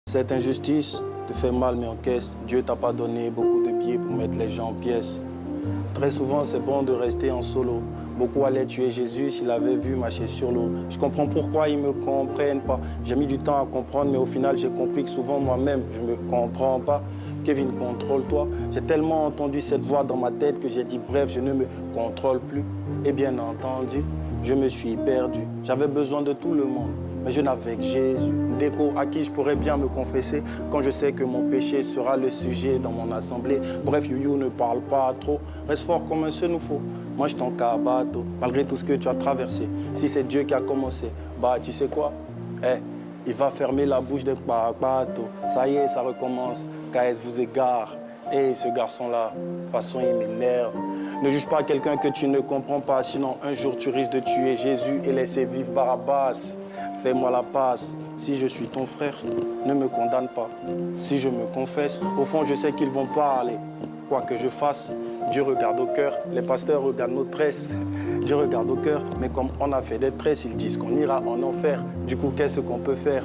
Cette injustice te fait mal, mais encaisse. Dieu t'a pas donné beaucoup de billets pour mettre les gens en pièces. Très souvent, c'est bon de rester en solo. Beaucoup allaient tuer Jésus s'il avait vu marcher sur l'eau. Je comprends pourquoi ils me comprennent pas. J'ai mis du temps à comprendre, mais au final, j'ai compris que souvent, moi-même, je me comprends pas. Kevin, contrôle-toi. J'ai tellement entendu cette voix dans ma tête que j'ai dit, bref, je ne me contrôle plus. Et bien entendu, je me suis perdu. J'avais besoin de tout le monde, mais je n'avais que Jésus. Une déco à qui je pourrais bien me confesser quand je sais que mon péché sera le sujet dans mon assemblée. Bref, Youyou, ne parle pas trop. Reste fort comme un seul-nous-faut. Mange ton cabato, malgré tout ce que tu as traversé. Si c'est Dieu qui a commencé, bah tu sais quoi? Il va fermer la bouche des papatos. Ça y est, ça recommence. KS vous égare. Ce garçon-là, de toute façon, il m'énerve. Ne juge pas quelqu'un que tu ne comprends pas, sinon un jour tu risques de tuer Jésus et laisser vivre Barabbas. Fais-moi la passe. Si je suis ton frère, ne me condamne pas. Si je me confesse, au fond, je sais qu'ils vont parler. Quoi que je fasse, Dieu regarde au cœur. Les pasteurs regardent nos tresses. Dieu regarde au cœur, mais comme on a fait des tresses, ils disent qu'on ira en enfer. Du coup, qu'est-ce qu'on peut faire?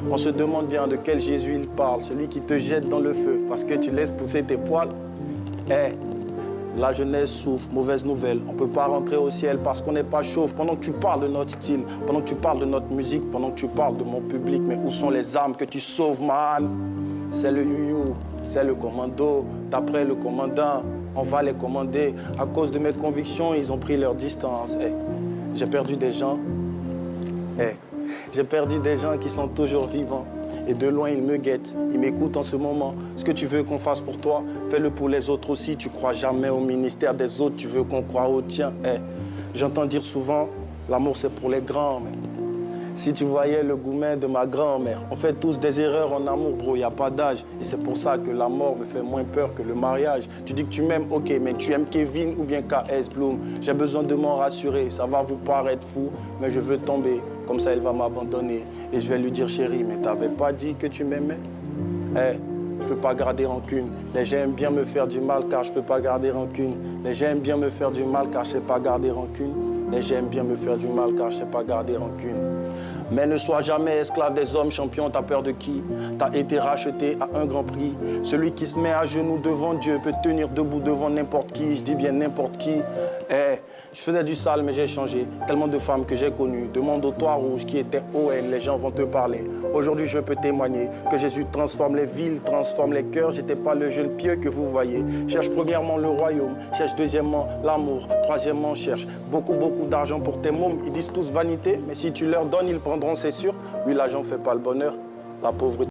On se demande bien de quel Jésus il parle, celui qui te jette dans le feu parce que tu laisses pousser tes poils. La jeunesse souffre, mauvaise nouvelle. On ne peut pas rentrer au ciel parce qu'on n'est pas chauve. Pendant que tu parles de notre style, pendant que tu parles de notre musique, pendant que tu parles de mon public, mais où sont les âmes que tu sauves, man? C'est le Youyou, c'est le commando. D'après le commandant, on va les commander. À cause de mes convictions, ils ont pris leur distance. J'ai perdu des gens. J'ai perdu des gens qui sont toujours vivants. Et de loin, ils me guettent. Ils m'écoutent en ce moment. Ce que tu veux qu'on fasse pour toi, fais-le pour les autres aussi. Tu crois jamais au ministère des autres, tu veux qu'on croie au tien. J'entends dire souvent, l'amour c'est pour les grands. Mais si tu voyais le gourmet de ma grand-mère, on fait tous des erreurs en amour, bro, il n'y a pas d'âge. Et c'est pour ça que la mort me fait moins peur que le mariage. Tu dis que tu m'aimes, ok, mais tu aimes Kevin ou bien KS Bloom. J'ai besoin de m'en rassurer, ça va vous paraître fou, mais je veux tomber. Comme ça, elle va m'abandonner. Et je vais lui dire, chérie, mais t'avais pas dit que tu m'aimais? Je peux pas garder rancune. Les gens aiment bien me faire du mal car je peux pas garder rancune. Les gens aiment bien me faire du mal car je sais pas garder rancune. Les gens aiment bien me faire du mal car je sais pas garder rancune. Mais ne sois jamais esclave des hommes champions, t'as peur de qui? T'as été racheté à un grand prix. Celui qui se met à genoux devant Dieu peut tenir debout devant n'importe qui. Je dis bien n'importe qui. Je faisais du sale mais j'ai changé. Tellement de femmes que j'ai connues. Demande au toit rouge qui était ON, les gens vont te parler. Aujourd'hui je peux témoigner que Jésus transforme les villes, transforme les cœurs. J'étais pas le jeune pieux que vous voyez. Cherche premièrement le royaume, cherche deuxièmement l'amour, troisièmement cherche beaucoup d'argent pour tes mômes. Ils disent tous vanité, mais si tu leur donnes, ils prendront, c'est sûr. Oui, l'argent fait pas le bonheur, la pauvreté.